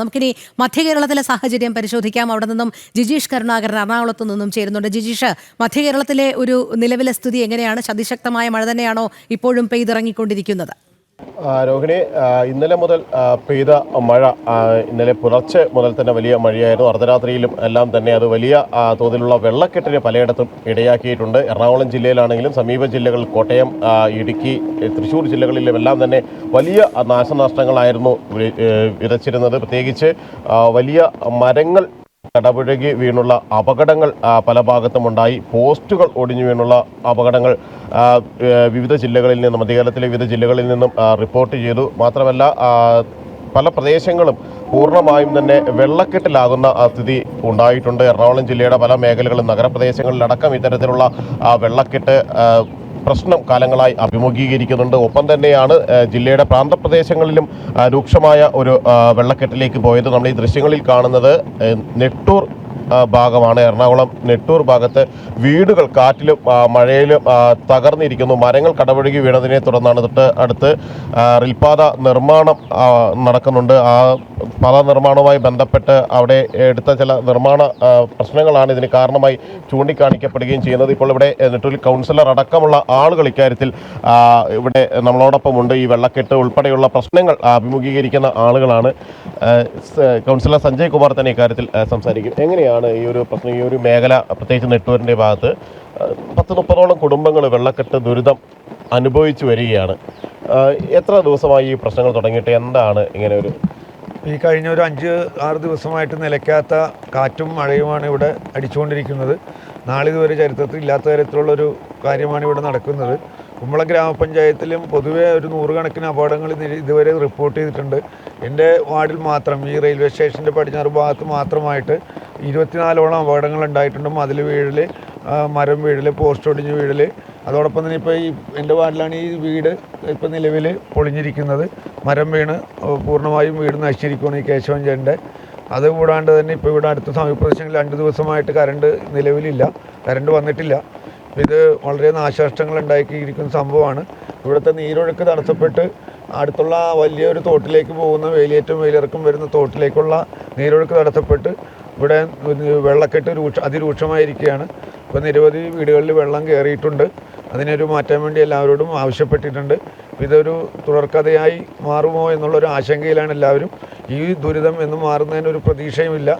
നമുക്കിനി മധ്യ കേരളത്തിലെ സാഹചര്യം പരിശോധിക്കാം. അവിടെ നിന്നും ജിജീഷ് കരുണാകരൻ എറണാകുളത്തു നിന്നും ചേരുന്നുണ്ട്. ജിജീഷ്, മധ്യ കേരളത്തിലെ ഒരു നിലവിലെ സ്ഥിതി എങ്ങനെയാണ്? അതിശക്തമായ മഴ തന്നെയാണോ ഇപ്പോഴും പെയ്തിറങ്ങിക്കൊണ്ടിരിക്കുന്നത്? രോഹിണി, ഇന്നലെ മുതൽ പെയ്ത മഴ ഇന്നലെ പുലർച്ചെ മുതൽ തന്നെ വലിയ മഴയായിരുന്നു. അർദ്ധരാത്രിയിലും എല്ലാം തന്നെ അത് വലിയ തോതിലുള്ള വെള്ളക്കെട്ടിന് പലയിടത്തും ഇടയാക്കിയിട്ടുണ്ട്. എറണാകുളം ജില്ലയിലാണെങ്കിലും സമീപ ജില്ലകൾ കോട്ടയം, ഇടുക്കി, തൃശ്ശൂർ ജില്ലകളിലും എല്ലാം തന്നെ വലിയ നാശനഷ്ടങ്ങളായിരുന്നു വിതച്ചിരുന്നത്. പ്രത്യേകിച്ച് വലിയ മരങ്ങൾ കടപുഴകി വീണുള്ള അപകടങ്ങൾ പല ഭാഗത്തുമുണ്ടായി. പോസ്റ്റുകൾ ഒടിഞ്ഞു വീണുള്ള അപകടങ്ങൾ വിവിധ ജില്ലകളിൽ നിന്നും, മധ്യകേരളത്തിലെ വിവിധ ജില്ലകളിൽ നിന്നും റിപ്പോർട്ട് ചെയ്തു. മാത്രമല്ല, പല പ്രദേശങ്ങളും പൂർണ്ണമായും തന്നെ വെള്ളക്കെട്ടിലാകുന്ന സ്ഥിതി ഉണ്ടായിട്ടുണ്ട്. എറണാകുളം ജില്ലയുടെ പല മേഖലകളും നഗരപ്രദേശങ്ങളിലടക്കം ഇത്തരത്തിലുള്ള വെള്ളക്കെട്ട് പ്രശ്നം കാലങ്ങളായി അഭിമുഖീകരിക്കുന്നുണ്ട്. ഒപ്പം തന്നെയാണ് ജില്ലയുടെ പ്രാന്തപ്രദേശങ്ങളിലും രൂക്ഷമായ ഒരു വെള്ളക്കെട്ടിലേക്ക് പോയത്. നമ്മൾ ഈ ദൃശ്യങ്ങളിൽ കാണുന്നത് നെട്ടൂർ ഭാഗമാണ്. എറണാകുളം നെട്ടൂർ ഭാഗത്ത് വീടുകൾ കാറ്റിലും മഴയിലും തകർന്നിരിക്കുന്നു. മരങ്ങൾ കടപുഴകി വീണതിനെ തുടർന്നാണ്. തൊട്ട് അടുത്ത് റെയിൽപാത നിർമ്മാണം നടക്കുന്നുണ്ട്. ആ പാത നിർമ്മാണവുമായി ബന്ധപ്പെട്ട് അവിടെ എടുത്ത ചില നിർമ്മാണ പ്രശ്നങ്ങളാണ് ഇതിന് കാരണമായി ചൂണ്ടിക്കാണിക്കപ്പെടുകയും ചെയ്യുന്നത്. ഇപ്പോൾ ഇവിടെ നെട്ടൂരിൽ കൗൺസിലർ അടക്കമുള്ള ആളുകൾ ഇക്കാര്യത്തിൽ ഇവിടെ നമ്മളോടൊപ്പമുണ്ട്. ഈ വെള്ളക്കെട്ട് ഉൾപ്പെടെയുള്ള പ്രശ്നങ്ങൾ അഭിമുഖീകരിക്കുന്ന ആളുകളാണ്. കൗൺസിലർ സഞ്ജയ് കുമാർ തന്നെ ഇക്കാര്യത്തിൽ സംസാരിക്കും. എങ്ങനെയാണ് ഈ ഒരു പ്രശ്നം, ഈ ഒരു മേഖല, പ്രത്യേകിച്ച് നെട്ടൂരിൻ്റെ ഭാഗത്ത് 10-30ഓളം കുടുംബങ്ങൾ വെള്ളക്കെട്ട് ദുരിതം അനുഭവിച്ചു വരികയാണ്. എത്ര ദിവസമായി ഈ പ്രശ്നങ്ങൾ തുടങ്ങിയിട്ട്? എന്താണ് ഇങ്ങനെ ഒരു ഈ കഴിഞ്ഞ ഒരു 5-6 ദിവസമായിട്ട് നിലയ്ക്കാത്ത കാറ്റും മഴയുമാണ് ഇവിടെ അടിച്ചുകൊണ്ടിരിക്കുന്നത്. നാളിതുവരെ ചരിത്രത്തിൽ ഇല്ലാത്ത തരത്തിലുള്ളൊരു കാര്യമാണ് ഇവിടെ നടക്കുന്നത്. കുമ്പളം ഗ്രാമപഞ്ചായത്തിലും പൊതുവെ ഒരു 100 കണക്കിന് അപകടങ്ങൾ ഇതുവരെ റിപ്പോർട്ട് ചെയ്തിട്ടുണ്ട്. എൻ്റെ വാർഡിൽ മാത്രം ഈ റെയിൽവേ സ്റ്റേഷൻ്റെ പടിഞ്ഞാറ് ഭാഗത്ത് മാത്രമായിട്ട് 24ഓളം അപകടങ്ങൾ ഉണ്ടായിട്ടുണ്ട്. മതിൽ വീഴൽ, മരം വീഴൽ, പോസ്റ്റ് ഒടിഞ്ഞ് വീഴൽ. അതോടൊപ്പം തന്നെ ഇപ്പോൾ ഈ എൻ്റെ വാർഡിലാണ് ഈ വീട് ഇപ്പോൾ നിലവിൽ പൊളിഞ്ഞിരിക്കുന്നത്. മരം വീണ് പൂർണ്ണമായും വീട് നശിച്ചിരിക്കുകയാണ് ഈ കേശവൻ ചേട്ടൻ്റെ. അതുകൂടാണ്ട് തന്നെ ഇപ്പോൾ ഇവിടെ അടുത്ത സമീപപ്രദേശങ്ങളിൽ 2 ദിവസമായിട്ട് കറണ്ട് നിലവിലില്ല, കറണ്ട് വന്നിട്ടില്ല. ഇത് വളരെ നാശനഷ്ടങ്ങൾ ഉണ്ടാക്കിയിരിക്കുന്ന സംഭവമാണ്. ഇവിടുത്തെ നീരൊഴുക്ക് തടസ്സപ്പെട്ട് അടുത്തുള്ള വലിയൊരു തോട്ടിലേക്ക് പോകുന്ന വേലിയേറ്റം വേലിയിറക്കം വരുന്ന തോട്ടിലേക്കുള്ള നീരൊഴുക്ക് തടസ്സപ്പെട്ട് ഇവിടെ വെള്ളക്കെട്ട് അതിരൂക്ഷമായിരിക്കുകയാണ്. ഇപ്പോൾ നിരവധി വീടുകളിൽ വെള്ളം കയറിയിട്ടുണ്ട്. അതിനൊരു മാറ്റാൻ വേണ്ടി എല്ലാവരോടും ആവശ്യപ്പെട്ടിട്ടുണ്ട്. ഇതൊരു തുടർക്കഥയായി മാറുമോ എന്നുള്ളൊരു ആശങ്കയിലാണ് എല്ലാവരും. ഈ ദുരിതം എന്നും മാറുന്നതിനൊരു പ്രതീക്ഷയുമില്ല.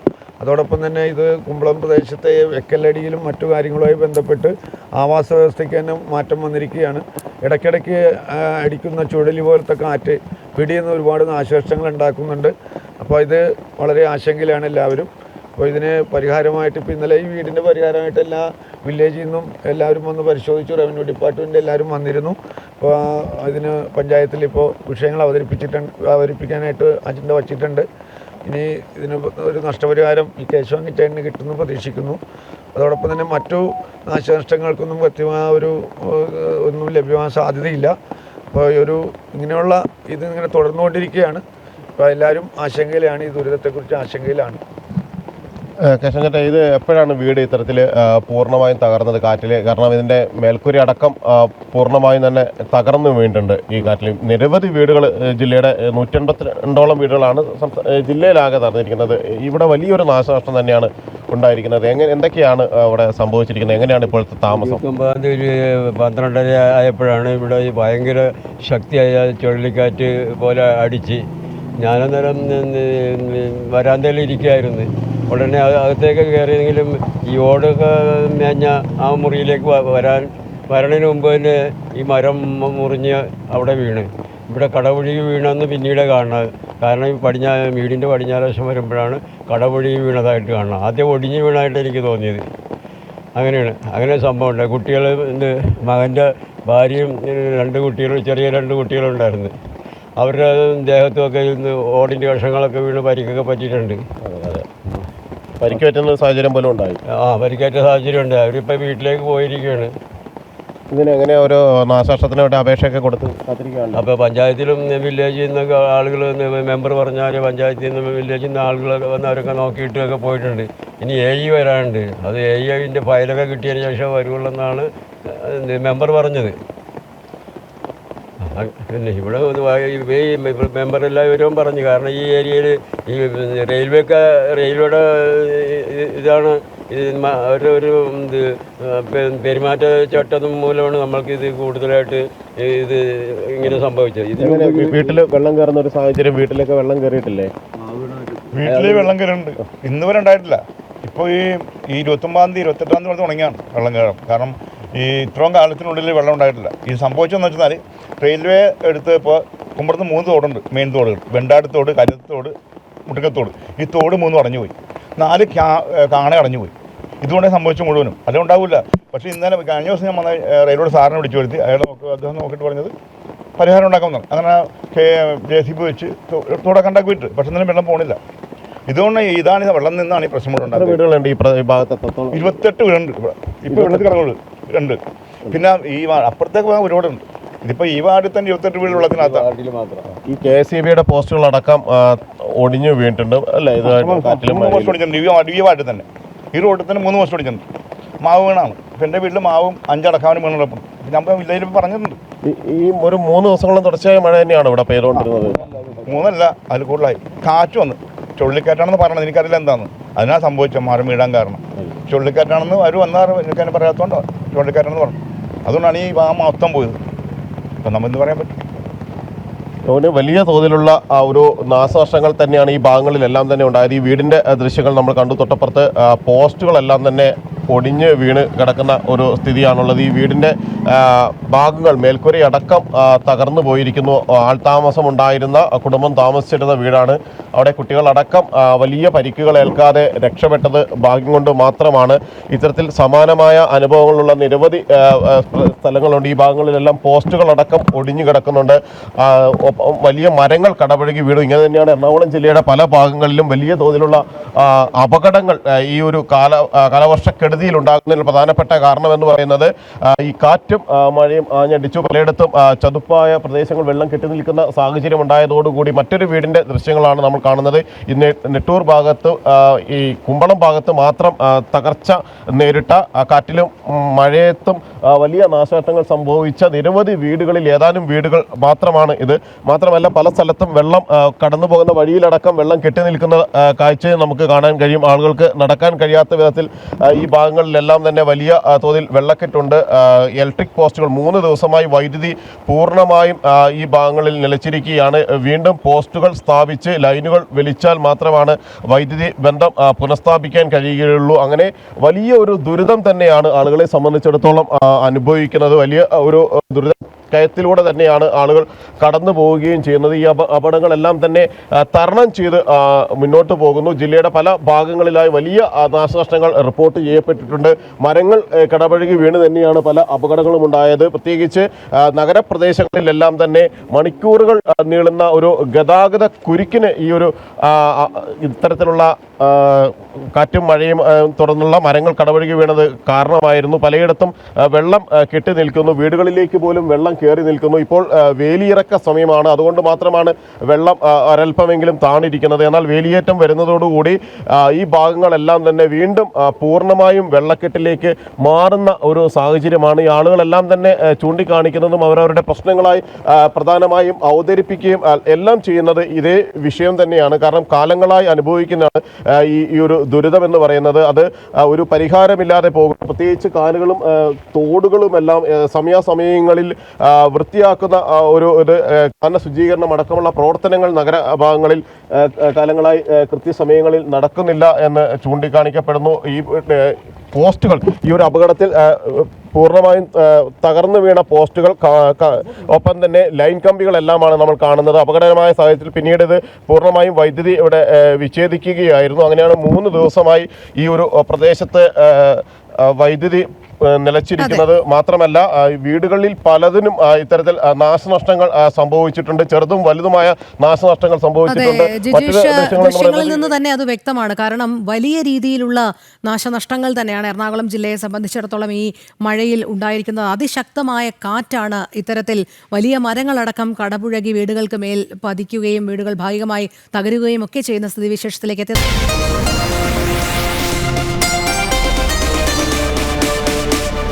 അതോടൊപ്പം തന്നെ ഇത് കുമ്പളം പ്രദേശത്തെ വെക്കല്ലടിയിലും മറ്റു കാര്യങ്ങളുമായി ബന്ധപ്പെട്ട് ആവാസ വ്യവസ്ഥയ്ക്ക് തന്നെ മാറ്റം വന്നിരിക്കുകയാണ്. ഇടയ്ക്കിടയ്ക്ക് അടിക്കുന്ന ചുഴലി പോലത്തെ കാറ്റ് പിടിയുന്ന ഒരുപാട് നാശനഷ്ടങ്ങൾ ഉണ്ടാക്കുന്നുണ്ട്. അപ്പോൾ ഇത് വളരെ ആശങ്കയിലാണ് എല്ലാവരും. അപ്പോൾ ഇതിന് പരിഹാരമായിട്ട് ഇപ്പോൾ ഇന്നലെ ഈ വീടിൻ്റെ പരിഹാരമായിട്ട് എല്ലാ വില്ലേജിൽ നിന്നും എല്ലാവരും വന്ന് പരിശോധിച്ചു. റവന്യൂ ഡിപ്പാർട്ട്മെൻറ്റ് എല്ലാവരും വന്നിരുന്നു. അപ്പോൾ ഇതിന് പഞ്ചായത്തിൽ ഇപ്പോൾ വിഷയങ്ങൾ അവതരിപ്പിക്കാനായിട്ട് അജണ്ട വച്ചിട്ടുണ്ട്. ഇനി ഇതിന് ഒരു നഷ്ടപരിഹാരം ഈ കേശവൻ ചേട്ടന് കിട്ടുമെന്ന് പ്രതീക്ഷിക്കുന്നു. അതോടൊപ്പം തന്നെ മറ്റു നാശനഷ്ടങ്ങൾക്കൊന്നും കൃത്യമായ ഒന്നും ലഭ്യമാകാൻ സാധ്യതയില്ല. അപ്പോൾ ഇങ്ങനെയുള്ള ഇതിങ്ങനെ തുടർന്നുകൊണ്ടിരിക്കുകയാണ്. അപ്പോൾ എല്ലാവരും ആശങ്കയിലാണ്, ഈ ദുരിതത്തെക്കുറിച്ച് ആശങ്കയിലാണ്. കേശവൻചേട്ടാ, ഇത് എപ്പോഴാണ് വീട് ഇത്തരത്തിൽ പൂർണ്ണമായും തകർന്നത് കാറ്റിൽ? കാരണം ഇതിൻ്റെ മേൽക്കൂര അടക്കം പൂർണ്ണമായും തന്നെ തകർന്നു വീണിട്ടുണ്ട് ഈ കാറ്റിൽ. നിരവധി വീടുകൾ, ജില്ലയുടെ 182ഓളം വീടുകളാണ് ജില്ലയിലാകെ തകർന്നിരിക്കുന്നത്. ഇവിടെ വലിയൊരു നാശനഷ്ടം തന്നെയാണ് ഉണ്ടായിരിക്കുന്നത്. എന്തൊക്കെയാണ് അവിടെ സംഭവിച്ചിരിക്കുന്നത്? എങ്ങനെയാണ് ഇപ്പോഴത്തെ താമസം? 12:30 ആയപ്പോഴാണ് ഇവിടെ ഭയങ്കര ശക്തിയായ ചുഴലിക്കാറ്റ് പോലെ അടിച്ച്. ഞാനന്നേരം വരാന്തയിൽ ഇരിക്കുകയായിരുന്നു. ഉടനെ അകത്തേക്ക് കയറിയെങ്കിലും ഈ ഓടൊക്കെ മേഞ്ഞ ആ മുറിയിലേക്ക് വരണതിന് മുമ്പ് തന്നെ ഈ മരം മുറിഞ്ഞ് അവിടെ വീണ്. ഇവിടെ കടപുഴകി വീണെന്ന് പിന്നീട് കാണുന്നത്. കാരണം ഈ വീടിൻ്റെ പടിഞ്ഞാറ് വശം വരുമ്പോഴാണ് കടപുഴകി വീണതായിട്ട് കാണുന്നത്. ആദ്യം ഒടിഞ്ഞ് വീണായിട്ട് എനിക്ക് തോന്നിയത്. അങ്ങനെയാണ്. അങ്ങനെ സംഭവം ഉണ്ടായി. കുട്ടികൾ, മകൻ്റെ ഭാര്യയും 2 കുട്ടികളും, ചെറിയ 2 കുട്ടികളുണ്ടായിരുന്നു. അവരുടെ ദേഹത്തുമൊക്കെ ഓടിൻ്റെ കഷങ്ങളൊക്കെ വീണ് പരിക്കൊക്കെ പറ്റിയിട്ടുണ്ട്. പരിക്കേറ്റുന്ന സാഹചര്യം പോലും ഉണ്ടായി. പരിക്കേറ്റ സാഹചര്യം ഉണ്ട്. അവരിപ്പോൾ വീട്ടിലേക്ക് പോയിരിക്കുകയാണ്. എങ്ങനെ ഒരു നാശനഷ്ടത്തിന് വേണ്ടി അപേക്ഷയൊക്കെ കൊടുത്ത് കാത്തിരിക്കുകയാണ്. അപ്പോൾ പഞ്ചായത്തിലും വില്ലേജിൽ നിന്നൊക്കെ ആളുകൾ, മെമ്പർ പറഞ്ഞാൽ പഞ്ചായത്തിൽ നിന്ന് വില്ലേജിൽ നിന്ന് ആളുകളൊക്കെ വന്ന് അവരൊക്കെ നോക്കിയിട്ടൊക്കെ പോയിട്ടുണ്ട്. ഇനി AE വരാനുണ്ട്. അത് AEൻ്റെ ഫയലൊക്കെ കിട്ടിയതിന് ശേഷം വരുള്ളൂ എന്നാണ് മെമ്പർ പറഞ്ഞത്. പിന്നെ ഇവിടെ ഈ മെമ്പർ എല്ലാവരും പറഞ്ഞു. കാരണം ഈ ഏരിയയിൽ ഈ റെയിൽവേയുടെ ഇതാണ് അവരുടെ ഒരു പെരുമാറ്റച്ചട്ടം മൂലമാണ് നമ്മൾക്ക് ഇത് കൂടുതലായിട്ട് ഇത് ഇങ്ങനെ സംഭവിച്ചത്. വീട്ടിൽ വെള്ളം കയറുന്ന ഒരു സാഹചര്യം, വീട്ടിലൊക്കെ വെള്ളം കയറിയിട്ടില്ലേ? വീട്ടിൽ വെള്ളം കയറുന്നുണ്ട്, ഇന്ന് വരെ ഉണ്ടായിട്ടില്ല. ഇപ്പോൾ ഈ 29-ാം തീയതി 28-ാം തീയതി തുടങ്ങിയാണ് വെള്ളം കയറാം. കാരണം ഈ ഇത്രയും കാലത്തിനുള്ളിൽ വെള്ളം ഉണ്ടായിട്ടില്ല. ഈ സംഭവിച്ചതെന്ന് വെച്ചാൽ റെയിൽവേ എടുത്ത് ഇപ്പോൾ കുമ്പളത്ത് 3 തോടുണ്ട്, മെയിൻ തോടുകൾ: വെണ്ടാടത്തോട്, കരുത്തോട്, മുട്ടുക്കത്തോട്. ഈ തോട് 3 അടഞ്ഞുപോയി, 4 കാണ അടഞ്ഞുപോയി. ഇതുകൊണ്ടേ സംഭവിച്ചു മുഴുവനും. അല്ല ഉണ്ടാവില്ല. പക്ഷേ ഇന്നലെ കഴിഞ്ഞ ദിവസം ഞാൻ വന്ന റെയിൽവേ സാറിനെ വിളിച്ചു വരുത്തി. അദ്ദേഹം നോക്കിയിട്ട് പറഞ്ഞത് പരിഹാരം ഉണ്ടാക്കുമെന്നാണ്. അങ്ങനെ JCB വെച്ച് തോടൊക്കെ ഉണ്ടാക്കി വിട്ട്, പക്ഷെ ഇന്നലെ വെള്ളം പോകണില്ല. ഇതുകൊണ്ട് ഇതാണ് വെള്ളം നിന്നാണ് ഈ പ്രശ്നം ഉണ്ടാകുന്നത്. വീടുകളുണ്ട് ഈ ഭാഗത്ത്? 28 വീടുണ്ട് ഇപ്പോൾ വെള്ളത്തിൽ കിടങ്ങുള്ളൂ 2. പിന്നെ ഈ അപ്പുറത്തേക്ക് പോകാൻ ഒരുപാടുണ്ട്. ഇതിപ്പോൾ ഈ വാർഡിൽ തന്നെ 28 വീട് വെള്ളത്തിനകത്താണ്. ഈ KSEBയുടെ പോസ്റ്റുകളടക്കം ഒടിഞ്ഞു വീണിട്ടുണ്ട് അല്ലേ? ഇത് 3 പോസ്റ്റ് ഒടിച്ചിട്ടുണ്ട് ഈ വാർഡിൽ തന്നെ. ഈ റോഡിൽ തന്നെ 3 പോസ്റ്റ് ഒടിച്ചിട്ടുണ്ട്. മാവ് വീണാണ്. ഇപ്പം എൻ്റെ വീട്ടിൽ മാവും 5 അടക്കാനും വീണുള്ളപ്പം നമ്മൾ വില്ലേജിൽ പറഞ്ഞിട്ടുണ്ട്. ഈ ഒരു 3 ദിവസങ്ങളും തുടർച്ചയായ മഴ തന്നെയാണ് ഇവിടെ പെയ്തുകൊണ്ടിരുന്നത്? 3 അല്ല, അതിൽ കൂടുതലായി. കാറ്റ് വന്ന് ചുഴലിക്കാറ്റാണെന്ന് പറഞ്ഞത്, എനിക്കറിയില്ല എന്താണെന്ന്. അതിനാണ് സംഭവിച്ചത് മരം വീഴാൻ കാരണം. ചുഴലിക്കാറ്റാണെന്ന് അവർ വന്നാൽ എനിക്കതിനെ പറയാത്തതുകൊണ്ടോ ചുഴലിക്കാറ്റാണെന്ന് പറഞ്ഞു. അതുകൊണ്ടാണ് ഈ മൊത്തം പോയത്. അപ്പം നമ്മൾ എന്ത് പറയാൻ പറ്റും? അതുകൊണ്ട് വലിയ തോതിലുള്ള ഒരു നാശനഷ്ടങ്ങൾ തന്നെയാണ് ഈ ഭാഗങ്ങളിലെല്ലാം തന്നെ ഉണ്ടായത്. ഈ വീടിൻ്റെ ദൃശ്യങ്ങൾ നമ്മൾ കണ്ടു. തൊട്ടപ്പുറത്ത് പോസ്റ്റുകളെല്ലാം തന്നെ ഒടിഞ്ഞ് വീണ് കിടക്കുന്ന ഒരു സ്ഥിതിയാണുള്ളത്. ഈ വീടിൻ്റെ ഭാഗങ്ങൾ, മേൽക്കൂരയടക്കം തകർന്നു പോയിരിക്കുന്നു. ആൾതാമസം ഉണ്ടായിരുന്ന കുടുംബം താമസിച്ചിരുന്ന വീടാണ്. അവിടെ കുട്ടികളടക്കം വലിയ പരിക്കുകൾ ഏൽക്കാതെ രക്ഷപ്പെട്ടത് ഭാഗ്യം കൊണ്ട് മാത്രമാണ്. ഇത്തരത്തിൽ സമാനമായ അനുഭവങ്ങളുള്ള നിരവധി സ്ഥലങ്ങളുണ്ട്. ഈ ഭാഗങ്ങളിലെല്ലാം പോസ്റ്റുകളടക്കം ഒടിഞ്ഞു കിടക്കുന്നുണ്ട്. വലിയ മരങ്ങൾ കടപുഴകി വീണു. ഇങ്ങനെ തന്നെയാണ് എറണാകുളം ജില്ലയുടെ പല ഭാഗങ്ങളിലും വലിയ തോതിലുള്ള അപകടങ്ങൾ ഈ ഒരു കാലവർഷക്കെടുതിയിൽ ഉണ്ടാകുന്നതിൽ പ്രധാനപ്പെട്ട കാരണമെന്ന് പറയുന്നത് ഈ കാറ്റും മഴയും ആഞ്ഞടിച്ചു. പലയിടത്തും ചതുപ്പായ പ്രദേശങ്ങൾ വെള്ളം കെട്ടി നിൽക്കുന്ന സാഹചര്യം ഉണ്ടായതോടുകൂടി മറ്റൊരു വീടിൻ്റെ ദൃശ്യങ്ങളാണ് നമ്മൾ കാണുന്നത്. ഇന്ന് നെട്ടൂർ ഭാഗത്ത്, ഈ കുമ്പളം ഭാഗത്ത് മാത്രം തകർച്ച നേരിട്ട, കാറ്റിലും മഴയത്തും വലിയ നാശനഷ്ടങ്ങൾ സംഭവിച്ച നിരവധി വീടുകളിൽ ഏതാനും വീടുകൾ മാത്രമാണ് ഇത്. മാത്രമല്ല പല സ്ഥലത്തും വെള്ളം കടന്നു പോകുന്ന വഴിയിലടക്കം വെള്ളം കെട്ടി നിൽക്കുന്ന കാഴ്ചയും നമുക്ക് കാണാൻ കഴിയും. ആളുകൾക്ക് നടക്കാൻ കഴിയാത്ത വിധത്തിൽ ഈ ഭാഗങ്ങളിലെല്ലാം തന്നെ വലിയ തോതിൽ വെള്ളക്കെട്ടുണ്ട്. ഇലക്ട്രിക് പോസ്റ്റുകൾ 3 ദിവസമായി വൈദ്യുതി പൂർണ്ണമായും ഈ ഭാഗങ്ങളിൽ നിലച്ചിരിക്കുകയാണ്. വീണ്ടും പോസ്റ്റുകൾ സ്ഥാപിച്ച് ലൈനുകൾ വലിച്ചാൽ മാത്രമാണ് വൈദ്യുതി ബന്ധം പുനഃസ്ഥാപിക്കാൻ കഴിയുകയുള്ളൂ. അങ്ങനെ വലിയ ഒരു ദുരിതം തന്നെയാണ് ആളുകളെ സംബന്ധിച്ചിടത്തോളം അനുഭവിക്കുന്നത്. വലിയ ഒരു കയത്തിലൂടെ തന്നെയാണ് ആളുകൾ കടന്നു പോവുകയും ചെയ്യുന്നത്. ഈ അപകടങ്ങളെല്ലാം തന്നെ തരണം ചെയ്ത് മുന്നോട്ട് പോകുന്നു. ജില്ലയുടെ പല ഭാഗങ്ങളിലായി വലിയ നാശനഷ്ടങ്ങൾ റിപ്പോർട്ട് ചെയ്യപ്പെട്ടിട്ടുണ്ട്. മരങ്ങൾ കടപുഴകി വീണ് തന്നെയാണ് പല അപകടങ്ങളും ഉണ്ടായത്. പ്രത്യേകിച്ച് നഗരപ്രദേശങ്ങളിലെല്ലാം തന്നെ മണിക്കൂറുകൾ നീളുന്ന ഒരു ഗതാഗത കുരുക്കിന് ഈ ഒരു ഇത്തരത്തിലുള്ള കാറ്റും മഴയും തുടർന്നുള്ള മരങ്ങൾ കടപുഴകി വീണത് കാരണമായിരുന്നു. പലയിടത്തും വെള്ളം കെട്ടി നിൽക്കുന്നു. വീടുകളിലേക്ക് പോലും വെള്ളം കയറി നിൽക്കുന്നു. ഇപ്പോൾ വേലിയിറക്ക സമയമാണ്, അതുകൊണ്ട് മാത്രമാണ് വെള്ളം ഒരൽപ്പമെങ്കിലും താണിരിക്കുന്നത്. എന്നാൽ വേലിയേറ്റം വരുന്നതോടുകൂടി ഈ ഭാഗങ്ങളെല്ലാം തന്നെ വീണ്ടും പൂർണ്ണമായും വെള്ളക്കെട്ടിലേക്ക് മാറുന്ന ഒരു സാഹചര്യമാണ്. ഈ ആളുകളെല്ലാം തന്നെ ചൂണ്ടിക്കാണിക്കുന്നതും അവരവരുടെ പ്രശ്നങ്ങളായി പ്രധാനമായും അവതരിപ്പിക്കുകയും എല്ലാം ചെയ്യുന്നത് ഇതേ വിഷയം തന്നെയാണ്. കാരണം കാലങ്ങളായി അനുഭവിക്കുന്നതാണ് ഈ ഒരു ദുരിതം എന്ന് പറയുന്നത്. അത് ഒരു പരിഹാരമില്ലാതെ പോകും. പ്രത്യേകിച്ച് കാലുകളും തോടുകളും എല്ലാം സമയാസമയങ്ങളിൽ വൃത്തിയാക്കുന്ന ഒരു കാന ശുചീകരണം അടക്കമുള്ള പ്രവർത്തനങ്ങൾ നഗരഭാഗങ്ങളിൽ കാലങ്ങളായി കൃത്യസമയങ്ങളിൽ നടക്കുന്നില്ല എന്ന് ചൂണ്ടിക്കാണിക്കപ്പെടുന്നു. ഈ പോസ്റ്റുകൾ ഈ ഒരു അപകടത്തിൽ പൂർണ്ണമായും തകർന്നു വീണ പോസ്റ്റുകൾ, ഒപ്പം തന്നെ ലൈൻ കമ്പികളെല്ലാമാണ് നമ്മൾ കാണുന്നത്. അപകടകരമായ സാഹചര്യത്തിൽ പിന്നീട് ഇത് പൂർണ്ണമായും വൈദ്യുതി ഇവിടെ വിച്ഛേദിക്കുകയായിരുന്നു. അങ്ങനെയാണ് 3 ദിവസമായി ഈ ഒരു പ്രദേശത്ത് വൈദ്യുതി നിലച്ചിരിക്കുന്നത്. മാത്രമല്ല വീടുകളിൽ പലതിനും ഇത്തരത്തിൽ നാശനഷ്ടങ്ങൾ സംഭവിച്ചിട്ടുണ്ട്. ചെറുതും വലുതുമായ നാശനഷ്ടങ്ങൾ സംഭവിച്ചിട്ടുണ്ട്. ദൃശ്യങ്ങളിൽ നിന്ന് തന്നെ അത് വ്യക്തമാണ്. കാരണം വലിയ രീതിയിലുള്ള നാശനഷ്ടങ്ങൾ തന്നെയാണ് എറണാകുളം ജില്ലയെ സംബന്ധിച്ചിടത്തോളം ഈ മഴയിൽ ഉണ്ടായിരിക്കുന്നത്. അതിശക്തമായ കാറ്റാണ് ഇത്തരത്തിൽ വലിയ മരങ്ങളടക്കം കടപുഴകി വീടുകൾക്ക് മേൽ പതിക്കുകയും വീടുകൾ ഭാഗികമായി തകരുകയും ഒക്കെ ചെയ്യുന്ന സ്ഥിതിവിശേഷത്തിലേക്ക് എത്തി.